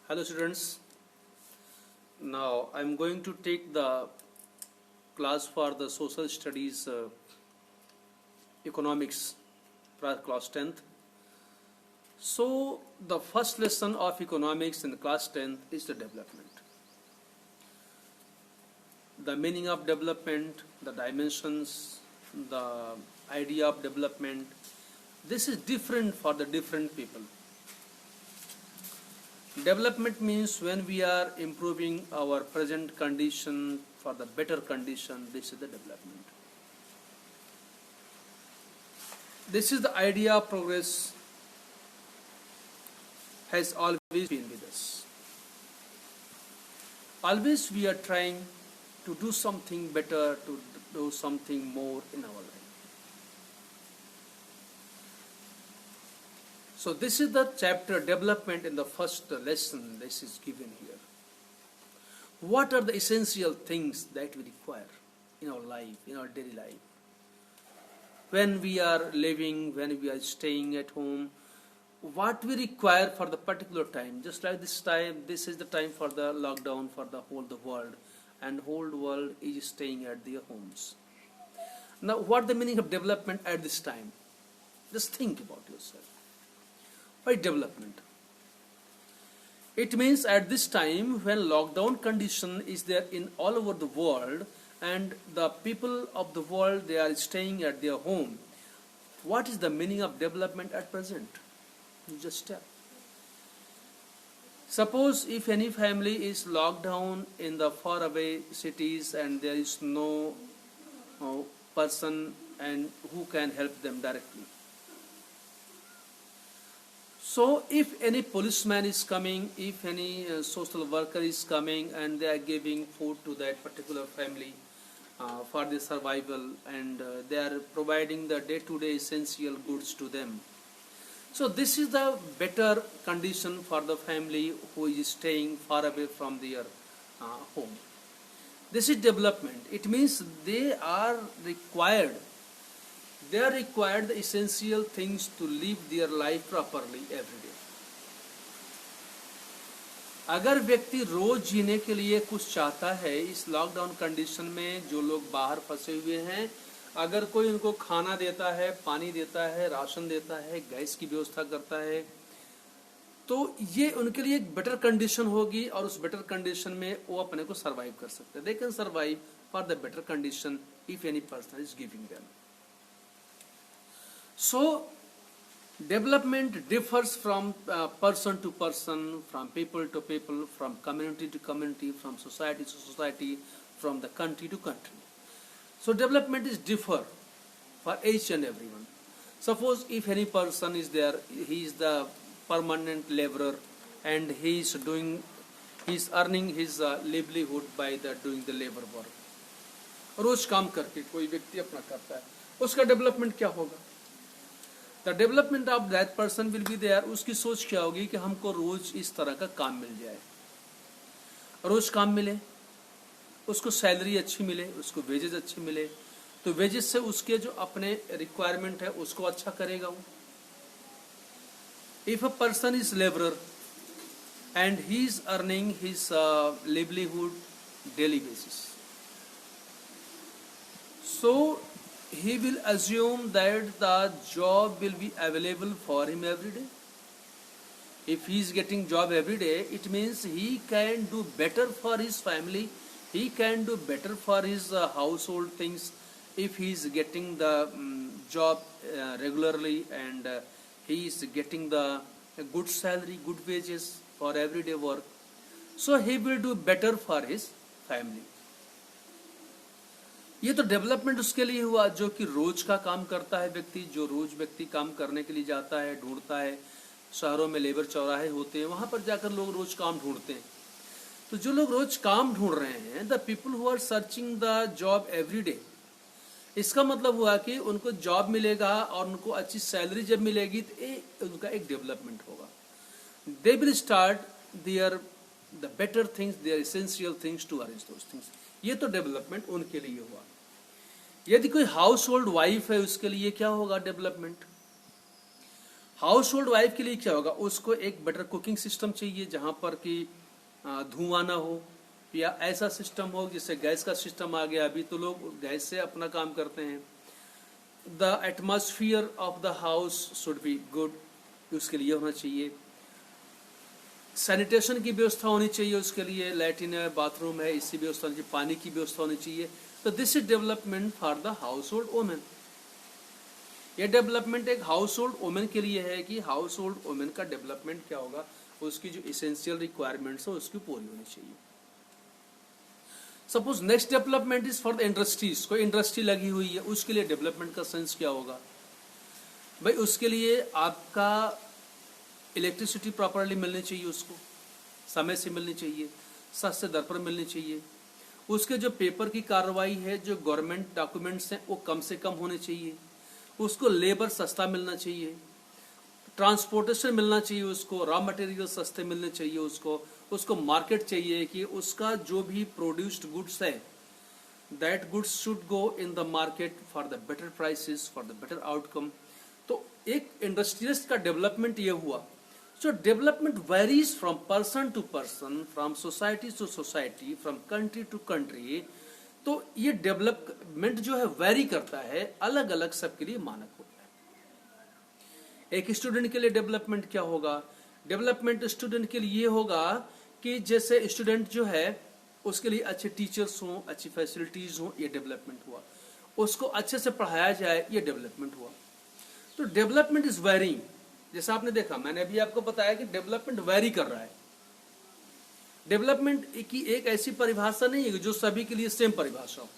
Hello students, now I am going to take the class for the social studies economics for class 10th. So the first lesson of economics in class 10th is the development. The meaning of development, the dimensions, the idea of development, this is different for the different people. Development means when we are improving our present condition for the better condition, this is the development. This is the idea of progress has always been with us. Always we are trying to do something better, to do something more in our life. So this is the chapter development in the first lesson. This is given here. What are the essential things that we require in our life, in our daily life? When we are living, when we are staying at home, what we require for the particular time. Just like this time, this is the time for the lockdown for the whole world, and whole world is staying at their homes. Now, what the meaning of development at this time? Just think about yourself. Why development? It means at this time when lockdown condition is there in all over the world and the people of the world, they are staying at their home. What is the meaning of development at present? You just tell. Suppose if any family is locked down in the faraway cities and there is no person and who can help them directly. So if any policeman is coming, if any social worker is coming and they are giving food to that particular family for their survival, and they are providing the day-to-day essential goods to them. So this is the better condition for the family who is staying far away from their home. This is development. It means they are required the essential things to live their life properly every day. अगर व्यक्ति रोज जीने के लिए कुछ चाहता है इस lockdown condition में, जो लोग बाहर फंसे हुए हैं, अगर कोई उनको खाना देता है, पानी देता है, राशन देता है, गैस की व्यवस्था करता है, तो ये उनके लिए एक बेटर कंडीशन होगी और उस बेटर कंडीशन में वो अपने को सरवाइव कर सकते हैं. They can survive for the better condition if any person is giving them. So, development differs from person to person, from people to people, from community to community, from society to society, from the country to country. So, development is differ for each and everyone. Suppose if any person is there, he is the permanent laborer and he is earning his livelihood by doing the labor work. रोज काम करके कोई व्यक्ति अपना करता है, उसका development क्या होगा? The development of that person will be there. उसकी सोच क्या होगी कि हमको रोज इस तरह का काम मिल जाए, रोज काम मिले, उसको सैलरी अच्छी मिले, उसको वेजेस अच्छे मिले, तो वेजेस से उसके जो अपने रिक्वायरमेंट है उसको अच्छा करेगा वो. If a person is laborer and he is earning his livelihood daily basis, so he will assume that the job will be available for him every day. If he is getting job every day, it means he can do better for his family, he can do better for his household things if he is getting the job regularly and he is getting the good salary, good wages for everyday work. So he will do better for his family. ये तो development उसके लिए हुआ जो कि रोज का काम करता है व्यक्ति, जो रोज व्यक्ति काम करने के लिए जाता है, ढूंढता है. शहरों में लेबर चौराहे होते हैं, वहां पर जाकर लोग रोज काम ढूंढते हैं. तो जो लोग रोज काम ढूंढ रहे हैं, the people who are searching the job every day, इसका मतलब हुआ कि उनको जॉब मिलेगा और उनको अच्छी सैलरी जब मिलेगी तो उनका एक डेवलपमेंट होगा. They will start there the better things, there essential things to arrange those things. ये तो डेवलपमेंट उनके लिए हुआ. यदि कोई हाउस होल्ड वाइफ है उसके लिए क्या होगा डेवलपमेंट? हाउस होल्ड वाइफ के लिए क्या होगा, उसको एक बेटर कुकिंग सिस्टम चाहिए जहां पर कि धुआं ना हो, या ऐसा सिस्टम हो जिससे गैस का सिस्टम आ गया, अभी तो लोग गैस से अपना काम करते हैं। The atmosphere of the house should be good, उसके लिए होना चाहिए। सैनिटेशन की व्यवस्था होनी चाहिए, उसके लिए लैट्रिन है, बाथरूम है, इसकी व्यवस्था होनी चाहिए, पानी की व्यवस्था होनी चाहिए। तो this is development for the house hold women. ये डेवलपमेंट एक हाउस होल्ड वोमेन के लिए है कि हाउस होल्ड वोमेन का डेवलपमेंट क्या होगा, उसकी जो इसेंशियल रिक्वायरमेंट्स है उसकी पूरी होनी चाहिए। Suppose next development is for the industries, कोई इंडस्ट्री लगी हुई है, उसके लिए डेवलपमेंट का सेंस क्या होगा भाई, उसके लिए आपका इलेक्ट्रिसिटी प्रॉपरली मिलनी चाहिए, उसको समय से मिलनी चाहिए, सस्ते दर पर मिलनी चाहिए। उसके जो पेपर की कार्रवाई है, जो गवर्नमेंट डॉक्यूमेंट्स हैं वो कम से कम होने चाहिए। उसको लेबर सस्ता मिलना चाहिए, ट्रांसपोर्टेशन मिलना चाहिए, उसको रॉ मटेरियल सस्ते मिलने चाहिए, उसको मार्केट चाहिए कि उसका जो भी प्रोड्यूस्ड गुड्स है that goods should go in the market for the better prices, for the better outcome. तो एक इंडस्ट्रियलिस्ट का डेवलपमेंट ये हुआ। So development varies from person to person, from society to society, from country to country. तो ये development जो है very करता है, अलग अलग सबके लिए मानक होता है। एक स्टूडेंट के लिए डेवलपमेंट क्या होगा, डेवलपमेंट स्टूडेंट के लिए ये होगा कि जैसे स्टूडेंट जो है उसके लिए अच्छे टीचर्स हों, अच्छी फैसिलिटीज हों, ये डेवलपमेंट हुआ। उसको अच्छे से पढ़ाया जाए, ये डेवलपमेंट हुआ। तो डेवलपमेंट इज वेरिंग, जैसा आपने देखा, मैंने अभी आपको बताया कि डेवलपमेंट वेरी कर रहा है। डेवलपमेंट की एक ऐसी परिभाषा नहीं है जो सभी के लिए सेम परिभाषा हो।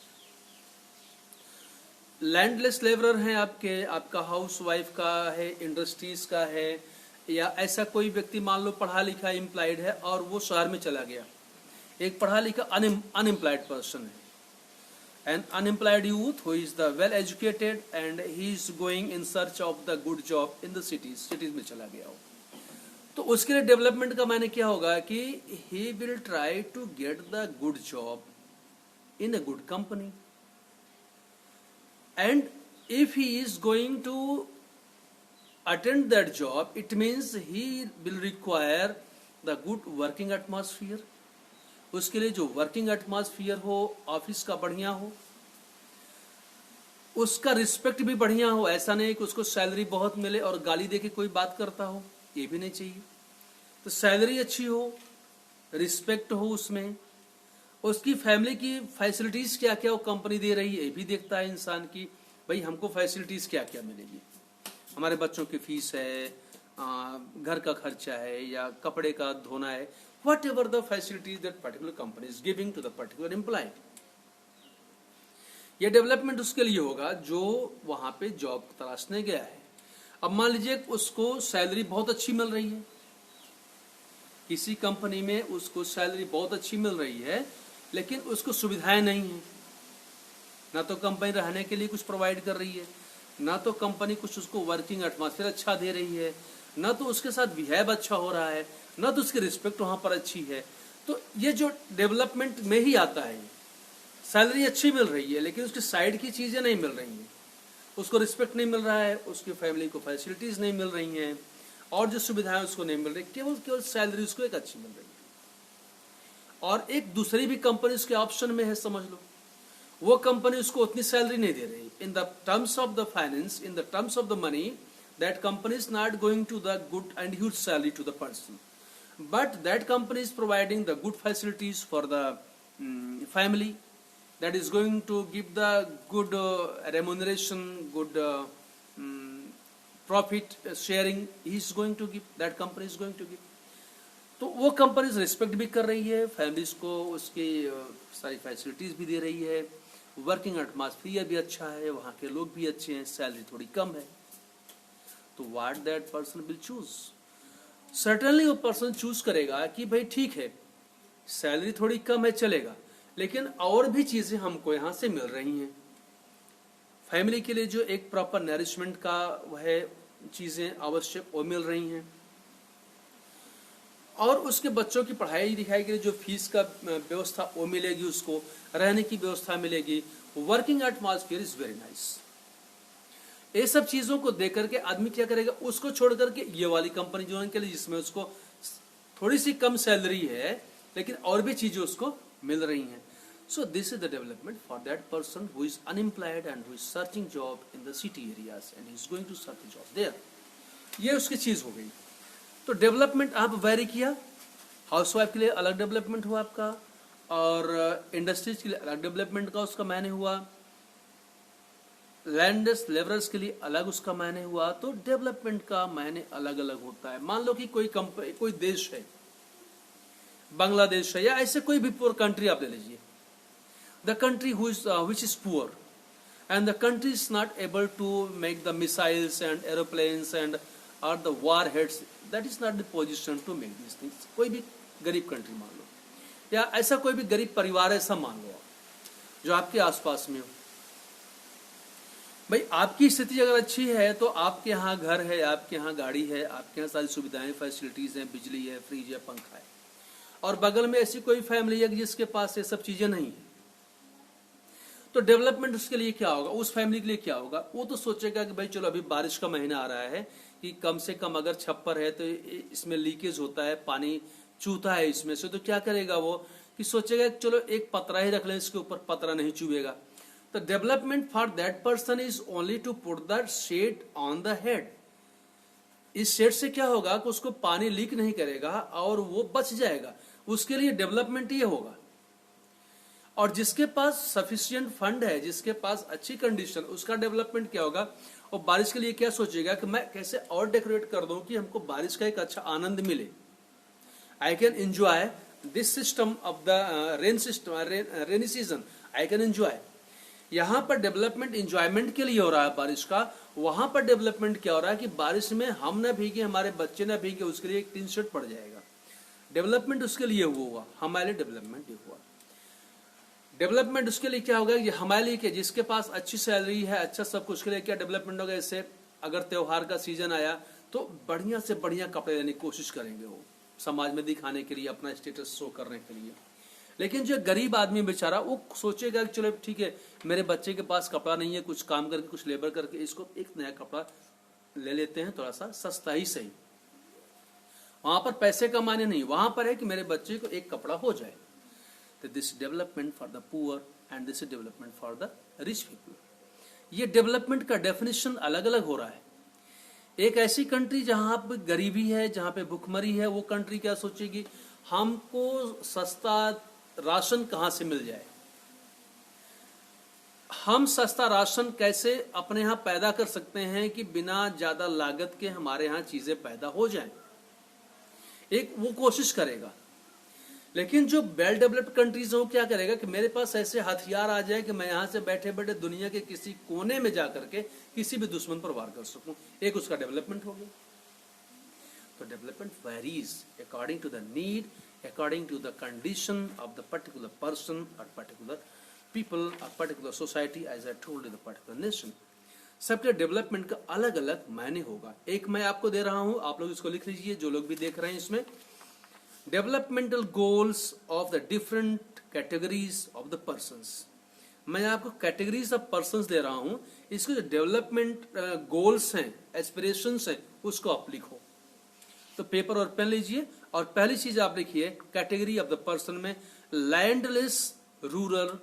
लैंडलेस लेबरर हैं आपके, आपका हाउस वाइफ का है, इंडस्ट्रीज का है, या ऐसा कोई व्यक्ति मान लो पढ़ा लिखा एम्प्लॉयड है और वो शहर में चला गया। एक पढ़ा लिखा अनएम्प्लॉयड पर्सन है, an unemployed youth who is the well educated and he is going in search of the good job in the cities में चला गया हो, तो उसके लिए डेवलपमेंट का मायने क्या होगा कि he will try to get the good job in a good company, and if he is going to attend that job it means he will require the good working atmosphere। उसके लिए जो working atmosphere हो, office का बढ़िया हो, उसका respect भी बढ़िया हो। ऐसा नहीं कि उसको सैलरी बहुत मिले और गाली देके कोई बात करता हो, ये भी नहीं चाहिए। तो सैलरी अच्छी हो, रिस्पेक्ट हो, उसमें उसकी फैमिली की फैसिलिटीज क्या क्या वो कंपनी दे रही है, ये भी देखता है इंसान की भाई हमको फैसिलिटीज क्या क्या मिलेगी। हमारे बच्चों की फीस है, घर का खर्चा है, या कपड़े का धोना है, whatever the facilities that particular company is giving to the particular employee। ये डेवलपमेंट उसके लिए होगा जो वहां पे जॉब तलाशने गया है। अब मान लीजिए उसको सैलरी बहुत अच्छी मिल रही है, किसी कंपनी में उसको सैलरी बहुत अच्छी मिल रही है, लेकिन उसको सुविधाएं नहीं है। ना तो कंपनी रहने के लिए कुछ प्रोवाइड कर रही है, ना तो कंपनी कुछ उसको वर्किंग एटमॉस्फेयर अच्छा दे रही है, ना तो उसके साथ बिहेव अच्छा हो रहा है, ना तो उसकी रिस्पेक्ट वहां पर अच्छी है। तो ये जो डेवलपमेंट में ही आता है, सैलरी अच्छी मिल रही है लेकिन उसकी साइड की चीजें नहीं मिल रही हैं, उसको रिस्पेक्ट नहीं मिल रहा है, उसकी फैमिली को फैसिलिटीज नहीं मिल रही हैं, और जो सुविधाएं उसको नहीं मिल रही, केवल केवल सैलरी उसको एक अच्छी मिल रही है। और एक दूसरी भी कंपनी उसके ऑप्शन में है, समझ लो, वो कंपनी उसको उतनी सैलरी नहीं दे रही। In the terms of the finance, in the terms of the money, that company is not going to the good and huge salary to the person, but that company is providing the good facilities for the family, that is going to give the good remuneration, good profit sharing he is going to give, that company is going to give। तो वो company respect भी कर रही है, families को उसकी सारी facilities भी दे रही है, वर्किंग एटमॉस्फेयर भी अच्छा है, वहाँ के लोग भी अच्छे हैं, सैलरी थोड़ी कम है। तो what that person will choose, certainly वो पर्सन चूज करेगा कि भाई ठीक है सैलरी थोड़ी कम है चलेगा, लेकिन और भी चीजें हमको यहाँ से मिल रही हैं। फैमिली के लिए जो एक प्रॉपर नरिशमेंट का वह चीजें आवश्यक वो मिल रही हैं, और उसके बच्चों की पढ़ाई लिखाई के लिए जो फीस का व्यवस्था वो मिलेगी, उसको रहने की व्यवस्था मिलेगी। Working atmosphere is very nice. ये सब चीजों को देख करके आदमी क्या करेगा, उसको छोड़ करके ये वाली कंपनी ज्वाइन के लिए जिसमें उसको थोड़ी सी कम सैलरी है लेकिन और भी चीजें उसको मिल रही हैं. So this is the development for that person who is unemployed and who is searching job in the city areas and he is going to search a job there. ये उसकी चीज हो गई. तो डेवलपमेंट आप वेरी किया. Housewife के लिए अलग डेवलपमेंट हुआ आपका, और इंडस्ट्रीज के लिए अलग डेवलपमेंट का उसका मायने हुआ, लैंडर्स लेबरर्स के लिए अलग उसका मायने हुआ. तो डेवलपमेंट का मायने अलग अलग होता है. मान लो कि कोई देश है, बांग्लादेश है या ऐसे कोई भी पुअर कंट्री आप ले लीजिए. The country which is poor and the country is not able to make the missiles and aeroplanes and or the warheads, that is not the position to make these things. कोई भी गरीब country मान लो, या ऐसा कोई भी गरीब परिवार ऐसा मान लो आप जो आपके आसपास में हो. भाई आपकी स्थिति अगर अच्छी है तो आपके यहाँ घर है, आपके यहाँ गाड़ी है, आपके यहाँ सारी सुविधाएं फैसिलिटीज हैं, बिजली है, फ्रिज है, पंखा है, और बगल में ऐसी कोई फैमिली है जिसके पास ये सब चीजें नहीं है. तो डेवलपमेंट उसके लिए क्या होगा, उस फैमिली के लिए क्या होगा? वो तो सोचेगा कि भाई चलो अभी बारिश का महीना आ रहा है कि कम से कम अगर छप्पर है तो इसमें लीकेज होता है, पानी चूता है इसमें से, तो क्या करेगा वो कि सोचेगा कि चलो एक पतरा ही रख लें, इसके ऊपर पतरा नहीं चुभेगा. तो development for that person is only to put the shade on the head. इस शेड से क्या होगा कि उसको पानी लीक नहीं करेगा और वो बच जाएगा. उसके लिए डेवलपमेंट ये होगा. और जिसके पास सफिशिएंट फंड है, जिसके पास अच्छी कंडीशन, उसका डेवलपमेंट क्या होगा, और बारिश के लिए क्या सोचेगा कि मैं कैसे और डेकोरेट कर दूं कि हमको बारिश का एक अच्छा आनंद मिले. I can enjoy this system of the rainy season, I can enjoy. यहां पर डेवलपमेंट एंजॉयमेंट के लिए हो रहा है बारिश का. वहां पर डेवलपमेंट क्या हो रहा है कि बारिश में हम ना भीगे, हमारे बच्चे ना भीगे, उसके लिए एक टीन शेड पड़ जाएगा. डेवलपमेंट उसके लिए हुआ, हमारे लिए डेवलपमेंट ये हुआ. डेवलपमेंट उसके लिए क्या होगा, ये हमारे लिए क्या, जिसके पास अच्छी सैलरी है, अच्छा सब कुछ, के लिए क्या डेवलपमेंट होगा. जैसे अगर त्योहार का सीजन आया तो बढ़िया से बढ़िया कपड़े लेने की कोशिश करेंगे वो, समाज में दिखाने के लिए, अपना स्टेटस शो करने के लिए. लेकिन जो गरीब आदमी बेचारा वो सोचेगा कि चलो ठीक है, मेरे बच्चे के पास कपड़ा नहीं है, कुछ काम करके, कुछ लेबर करके इसको एक नया कपड़ा ले लेते हैं, थोड़ा सा सस्ता ही सही. वहां पर पैसे का माने नहीं, वहां पर है कि मेरे बच्चे को एक कपड़ा हो जाए. This is development for the poor and this is development for the rich people. ये डेवलपमेंट का डेफिनेशन अलग अलग हो रहा है. एक ऐसी कंट्री जहां पे गरीबी है, जहां पे भुखमरी है, वो कंट्री क्या सोचेगी, हमको सस्ता राशन कहां से मिल जाए, हम सस्ता राशन कैसे अपने यहां पैदा कर सकते हैं कि बिना ज्यादा लागत के हमारे यहां चीजें पैदा हो जाएं. एक वो कोशिश करेगा. लेकिन जो वेल डेवलप्ड कंट्रीज हो क्या करेगा कि मेरे पास ऐसे हथियार आ जाए कि मैं यहां से बैठे बैठे दुनिया के किसी कोने में जाकर के किसी भी दुश्मन पर वार कर सकूं. एक उसका डेवलपमेंट हो गया. तो development varies according to the need, according to the condition of the particular person और पर्टिकुलर पीपल और particular society, as I told the particular nation. सबके डेवलपमेंट का अलग अलग मायने होगा. एक मैं आपको दे रहा हूं, आप लोग इसको लिख लीजिए, जो लोग भी देख रहे हैं इसमें. Developmental goals of the different categories of the persons. मैं आपको कैटेगरीज ऑफ पर्संस दे रहा हूं, इसके जो डेवलपमेंट गोल्स हैं, एस्पिरेशंस हैं, उसको आप लिखो. तो पेपर और पेन लीजिए और पहली चीज आप लिखिए कैटेगरी ऑफ द पर्सन में लैंडलेस रूरल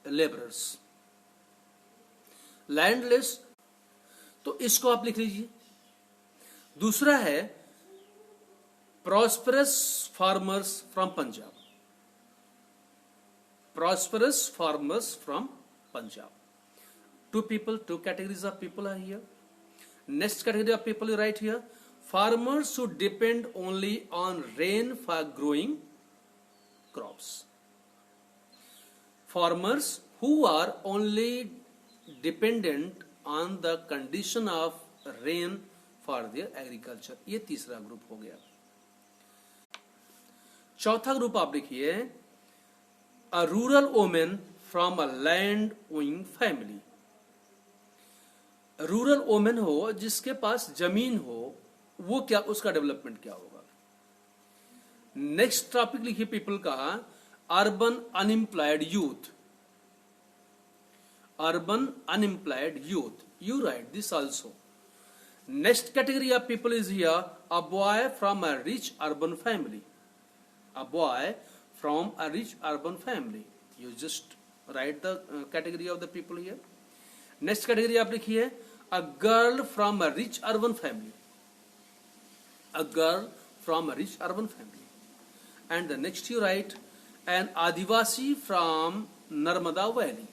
लेबरर्स. लैंडलेस, तो इसको आप लिख लीजिए. दूसरा है prosperous farmers from Punjab. Prosperous farmers from Punjab. Two categories of people are here. Next category of people you write here, farmers who depend only on rain for growing crops. Farmers who are only dependent on the condition of rain for their agriculture. ये तीसरा group हो गया. चौथा group आप लिखिए a rural women from a land owing family. Rural women हो जिसके पास जमीन हो, वो क्या, उसका डेवलपमेंट क्या होगा. नेक्स्ट टॉपिक लिखिए पीपल का urban unemployed youth. Urban unemployed youth You write this also. Next category of people is here, a boy from a rich urban family. A boy from a rich urban family. You just write the category of the people here. Next category आप लिखिए, a girl from a rich urban family. A girl from a rich urban family. And the next you write, an Adivasi from Narmada Valley.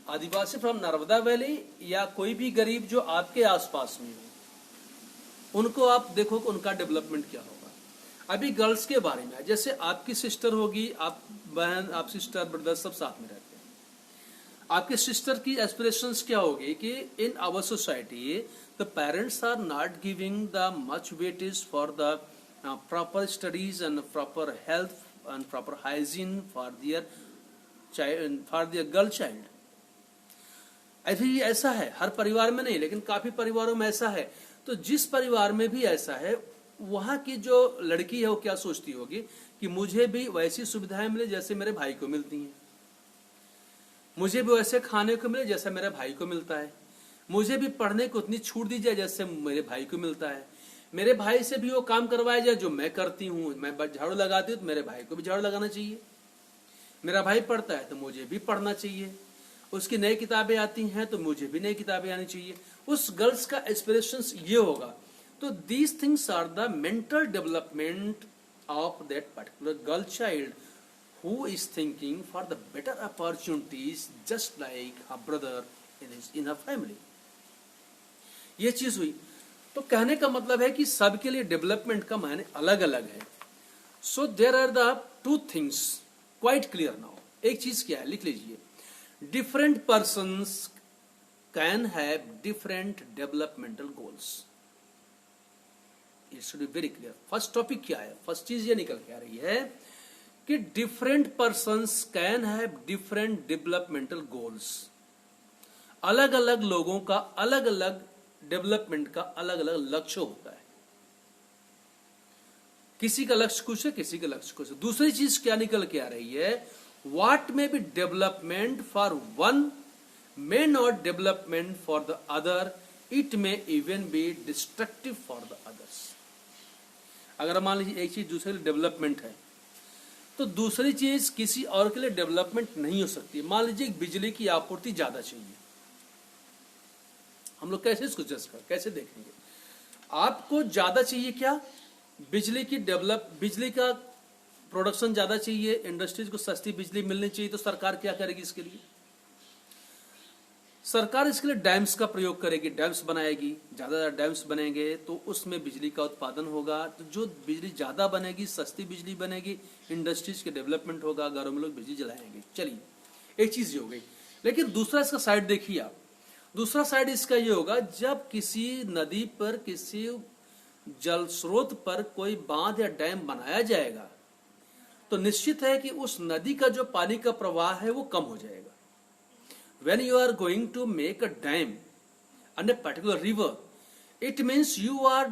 Adivasi from Narmada valley, या कोई भी गरीब जो आपके आसपास में हो, उनको आप देखो कि उनका डेवलपमेंट क्या होगा। अभी गर्ल्स के बारे में, जैसे आपकी सिस्टर होगी, आप बहन, आप सिस्टर ब्रदर सब साथ में रहते हैं। आपके सिस्टर की एस्पिरेशंस क्या होगी कि in our society the parents are not giving the much weightage for the proper studies and proper health and proper hygiene for their girl child. अभी ऐसा है, हर परिवार में नहीं, लेकिन काफी परिवारों में ऐसा है। तो जिस परिवार में भी ऐसा है, वहां की जो लड़की है वो क्या सोचती होगी कि मुझे भी वैसी सुविधाएं मिले जैसे मेरे भाई को मिलती हैं, मुझे भी वैसे खाने को मिले जैसा मेरे भाई को मिलता है, मुझे भी पढ़ने को उतनी छूट दी जाए जैसे मेरे भाई को मिलता है, मेरे भाई से भी वो काम करवाया जाए जो मैं करती हूँ। मैं झाड़ू लगाती हूँ तो मेरे भाई को भी झाड़ू लगाना चाहिए, मेरा भाई पढ़ता है तो मुझे भी पढ़ना चाहिए, उसकी नई किताबें आती हैं तो मुझे भी नई किताबें आनी चाहिए। उस गर्ल्स का एस्पिरेशंस ये होगा। तो these things are the mental development of that particular girl child who is thinking for the better opportunities just like her brother in her family. ये चीज हुई। तो कहने का मतलब है कि सबके लिए डेवलपमेंट का मायने अलग अलग है। So there are the two things quite clear now. एक चीज क्या है, लिख लीजिए, different persons can have different developmental goals. It should be very clear. First topic क्या है, फर्स्ट चीज ये निकल के आ रही है कि different persons can have different developmental goals. अलग अलग लोगों का अलग अलग डेवलपमेंट का अलग अलग लक्ष्य होता है। किसी का लक्ष्य कुछ है, किसी का लक्ष्य कुछ है। दूसरी चीज क्या निकल के आ रही है, what may be development for one may not development for the other, it may even be destructive for the others. अगर मान लीजिए एक चीज दूसरे के लिए डेवलपमेंट है तो दूसरी चीज किसी और के लिए डेवलपमेंट नहीं हो सकती। मान लीजिए बिजली की आपूर्ति ज्यादा चाहिए, हम लोग कैसे इसको जज कर कैसे देखेंगे? आपको ज्यादा चाहिए क्या, बिजली का प्रोडक्शन ज्यादा चाहिए, इंडस्ट्रीज को सस्ती बिजली मिलनी चाहिए, तो सरकार क्या करेगी इसके लिए? सरकार इसके लिए डैम्स का प्रयोग करेगी, डैम्स बनाएगी। ज्यादा डैम्स बनेंगे तो उसमें बिजली का उत्पादन होगा, तो जो बिजली ज्यादा बनेगी, सस्ती बिजली बनेगी, इंडस्ट्रीज के डेवलपमेंट होगा, घरों में लोग बिजली जलाएंगे। चलिए, एक चीज ये हो गई। लेकिन दूसरा इसका साइड देखिए आप, दूसरा साइड इसका ये होगा, जब किसी नदी पर, किसी जल स्रोत पर कोई बांध या डैम बनाया जाएगा तो निश्चित है कि उस नदी का जो पानी का प्रवाह है वो कम हो जाएगा। When you are going to make a dam on a particular river, it means you are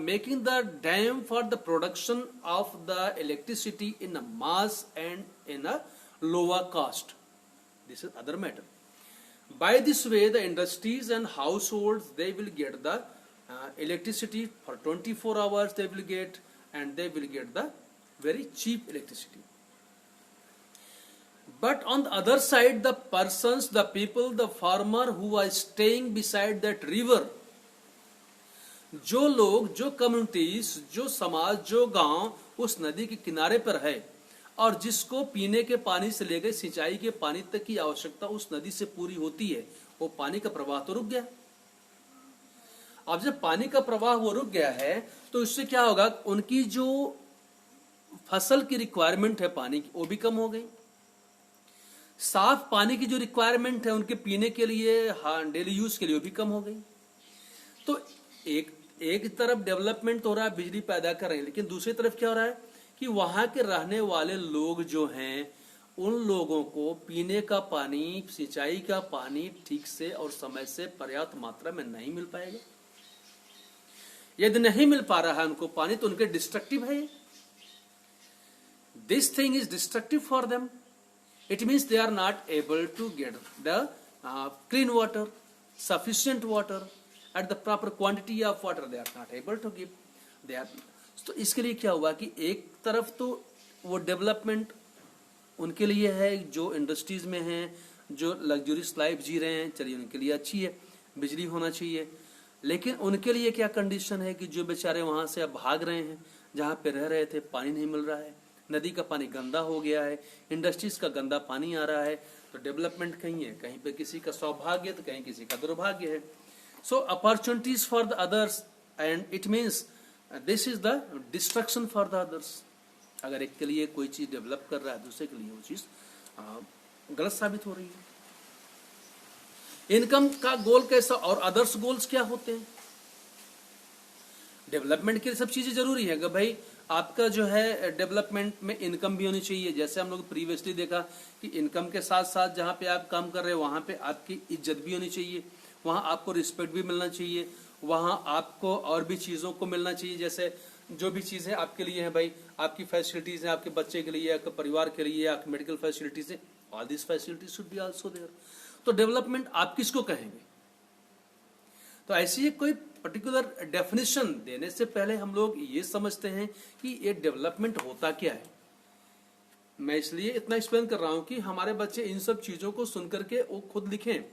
making the dam for the production of the electricity in a mass and in a lower cost. This is other matter. By this way, the industries and households, they will get the electricity for 24 hours they will get, and they will get the very cheap electricity. But on the other side, the persons, the people, the farmer who are staying beside that river, जो लोग, जो communities, जो समाज, जो गांव उस नदी के किनारे पर है और जिसको पीने के पानी से लेकर सिंचाई के पानी तक की आवश्यकता उस नदी से पूरी होती है, वो पानी का प्रवाह तो रुक गया। अब जब पानी का प्रवाह वो रुक गया है तो इससे क्या होगा, उनकी जो फसल की रिक्वायरमेंट है पानी की वो भी कम हो गई। साफ पानी की जो रिक्वायरमेंट है उनके पीने के लिए, डेली यूज के लिए, वो भी कम हो गई। तो एक तरफ डेवलपमेंट हो रहा है, बिजली पैदा कर रहे हैं, लेकिन दूसरी तरफ क्या हो रहा है कि वहां के रहने वाले लोग जो हैं उन लोगों को पीने का पानी, सिंचाई का पानी ठीक से और समय से पर्याप्त मात्रा में नहीं मिल पाएगा। यदि नहीं मिल पा रहा है उनको पानी तो उनके डिस्ट्रक्टिव है। This thing is destructive for them. It means they are not able to get the clean water, sufficient water, at the proper quantity of water they are not able to give. They are, तो इसके लिए क्या हुआ कि एक तरफ तो वो डेवलपमेंट उनके लिए है जो इंडस्ट्रीज में हैं, जो लग्जरियस लाइफ जी रहे हैं, चलिए उनके लिए अच्छी है, बिजली होना चाहिए। लेकिन उनके लिए क्या कंडीशन है कि जो बेचारे वहां से अब भाग रहे हैं, जहाँ पे रह रहे थे पानी नहीं मिल रहा है, नदी का पानी गंदा हो गया है, इंडस्ट्रीज का गंदा पानी आ रहा है, तो डेवलपमेंट कहीं है, कहीं पे किसी का सौभाग्य तो कहीं किसी का दुर्भाग्य है। So opportunities for the others and it means this is the destruction for the others. अगर एक के लिए कोई चीज डेवलप कर रहा है, दूसरे के लिए वो चीज गलत साबित हो रही है। इनकम का गोल कैसा और अदर्स गोल्स क्या होते हैं? डेवलपमेंट के लिए सब चीजें जरूरी है कि भाई आपका जो है डेवलपमेंट में इनकम भी होनी चाहिए। जैसे हम लोग प्रीवियसली देखा कि इनकम के साथ साथ जहाँ पे आप काम कर रहे हो वहाँ पे आपकी इज्जत भी होनी चाहिए, वहाँ आपको रिस्पेक्ट भी मिलना चाहिए, वहाँ आपको और भी चीज़ों को मिलना चाहिए। जैसे जो भी चीज़ें आपके लिए हैं भाई, आपकी फैसिलिटीज़ हैं, आपके बच्चे के लिए, आपके परिवार के लिए, आपकी मेडिकल फैसिलिटीज़ हैं, all this facilities should be also there. तो डेवलपमेंट आप किसको कहेंगे? तो ऐसी कोई पर्टिकुलर डेफिनेशन देने से पहले हम लोग ये समझते हैं कि ये डेवलपमेंट होता क्या है। मैं इसलिए इतना एक्सप्लेन कर रहा हूं कि हमारे बच्चे इन सब चीजों को सुनकर के वो खुद लिखें।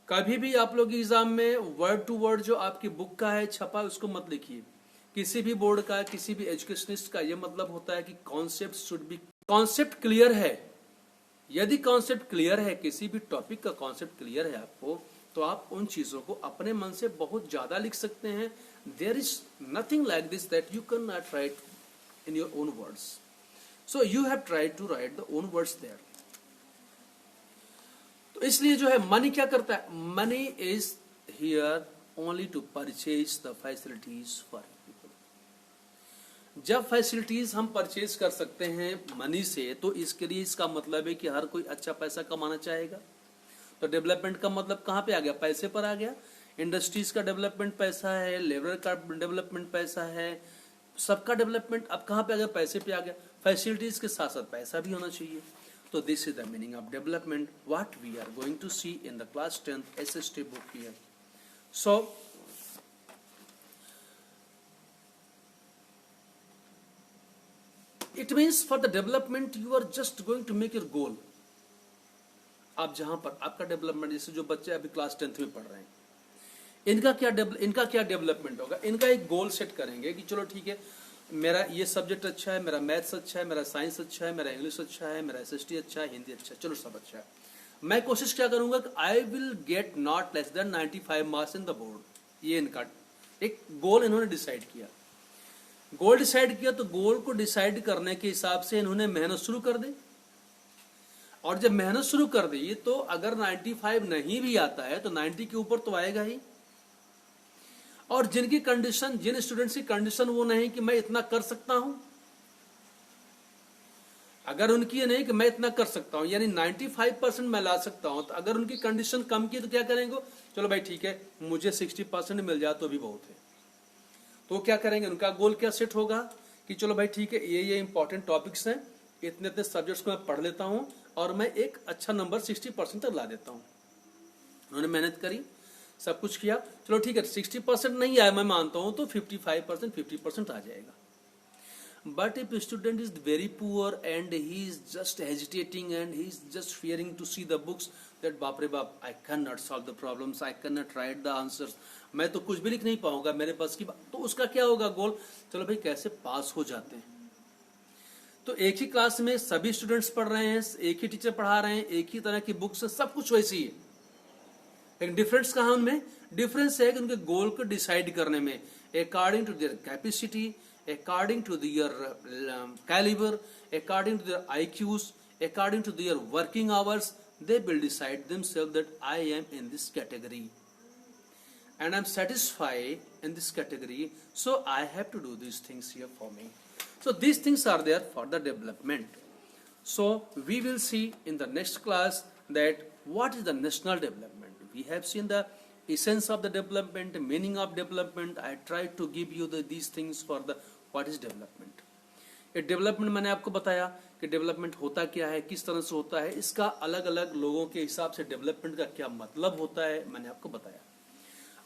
कभी भी आप लोग एग्जाम में वर्ड टू वर्ड जो आपकी बुक का है छपा उसको मत लिखिए। किसी भी बोर्ड का, किसी भी एजुकेशनिस्ट का ये मतलब होता है कि concept should be, concept clear है। यदि कॉन्सेप्ट क्लियर है, किसी भी टॉपिक का कॉन्सेप्ट क्लियर है आपको, तो आप उन चीजों को अपने मन से बहुत ज्यादा लिख सकते हैं। There is nothing like this that you can not write in your own words, so you have tried to write the own words there. तो इसलिए जो है मनी क्या करता है? Money is here only to purchase the facilities for people. जब facilities हम purchase कर सकते हैं मनी से, तो इसके लिए इसका मतलब है कि हर कोई अच्छा पैसा कमाना चाहेगा। तो डेवलपमेंट का मतलब कहाँ पे आ गया? पैसे पर आ गया। इंडस्ट्रीज का डेवलपमेंट पैसा है, लेबर का डेवलपमेंट पैसा है, सबका डेवलपमेंट अब कहाँ पे आ गया? पैसे पे आ गया। फैसिलिटीज के साथ साथ पैसा भी होना चाहिए। तो this is the meaning of development, what we are going to see in the class 10th SST book here. So it means for the development you are just going to make your goal। आप जहां पर आपका development, जैसे जो बच्चे अभी class 10th में पढ़ रहे हैं, इनका क्या डेवलपमेंट होगा? इनका एक गोल सेट करेंगे कि चलो ठीक है, मेरा ये सब्जेक्ट अच्छा है, मेरा मैथ्स अच्छा है, मेरा साइंस अच्छा है, मेरा इंग्लिश अच्छा है, मेरा SST अच्छा है, हिंदी अच्छा है, चलो सब अच्छा है। मैं कोशिश क्या करूंगा कि I will get not less than 95 marks in the board. ये इनका एक गोल इन्होंने डिसाइड किया। गोल डिसाइड किया तो गोल को डिसाइड करने के हिसाब से इन्होंने मेहनत शुरू कर दी। और जब मेहनत शुरू कर दी तो अगर 95 नहीं भी आता है तो 90 के ऊपर तो आएगा ही। और जिनकी कंडीशन, जिन स्टूडेंट्स की कंडीशन वो नहीं कि मैं इतना कर सकता हूं, अगर उनकी ये नहीं कि मैं इतना कर सकता हूं, यानी 95% मैं ला सकता हूं, तो अगर उनकी कंडीशन कम की तो क्या करेंगे? चलो भाई ठीक है, मुझे 60% मिल जाए तो भी बहुत है। तो क्या करेंगे? उनका गोल क्या सेट होगा कि चलो भाई ठीक है, ये इंपॉर्टेंट टॉपिक्स हैं, इतने इतने सब्जेक्ट्स को मैं पढ़ लेता हूं और मैं एक अच्छा नंबर 60% तक ला देता हूं। उन्होंने मेहनत करी, सब कुछ किया, चलो ठीक है 60% नहीं आया मैं मानता हूं, तो 55% 50% आ जाएगा। But if a student is very poor and he is just hesitating and he is just fearing to see the books, that बाप रे बाप, I cannot solve the problems, I cannot write the answers, मैं तो कुछ भी लिख नहीं पाऊंगा, मेरे पास की बात, तो उसका क्या होगा गोल? चलो भाई कैसे पास हो जाते हैं। तो एक ही क्लास में सभी स्टूडेंट्स पढ़ रहे हैं, एक ही टीचर पढ़ा रहे हैं, एक ही तरह की बुक्स है, सब कुछ वैसी है, लेकिन डिफरेंस कहाँ उनमें? डिफरेंस है कि उनके गोल को डिसाइड करने में, according to their capacity, according to their caliber, according to their IQs, according to their working hours, they will decide themselves that I am in this category and I'm satisfied in this category, so I have to do these things here for me. So these things are there for the development. So we will see in the next class that what is the national development. We have seen the essence of the development, meaning of development. I tried to give you these things for the what is development. ये development मैंने आपको बताया कि development होता क्या है, किस तरह से होता है, इसका अलग अलग लोगों के हिसाब से डेवलपमेंट का क्या मतलब होता है मैंने आपको बताया।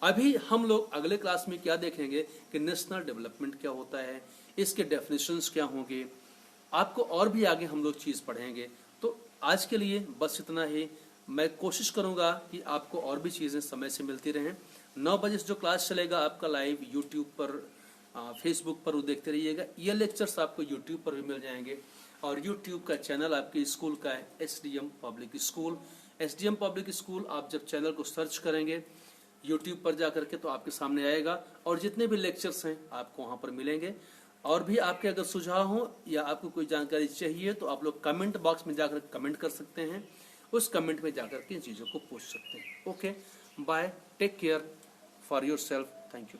अभी हम लोग अगले क्लास में क्या देखेंगे कि नेशनल डेवलपमेंट क्या होता है, इसके डेफिनेशंस क्या होंगे, आपको और भी आगे हम लोग चीज़ पढ़ेंगे। तो आज के लिए बस इतना ही। मैं कोशिश करूंगा कि आपको और भी चीज़ें समय से मिलती रहें। 9 बजे से जो क्लास चलेगा आपका लाइव यूट्यूब पर, फेसबुक पर वो देखते रहिएगा। ये लेक्चर्स आपको यूट्यूब पर भी मिल जाएंगे और यूट्यूब का चैनल आपके स्कूल का है SDM public school. SDM public school आप जब चैनल को सर्च करेंगे यूट्यूब पर जा करके तो आपके सामने आएगा और जितने भी लेक्चर्स हैं आपको वहाँ पर मिलेंगे। और भी आपके अगर सुझाव हो या आपको कोई जानकारी चाहिए तो आप लोग कमेंट बॉक्स में जाकर कमेंट कर सकते हैं, उस कमेंट में जाकर के इन चीज़ों को पूछ सकते हैं। Okay, bye, take care for yourself, thank you.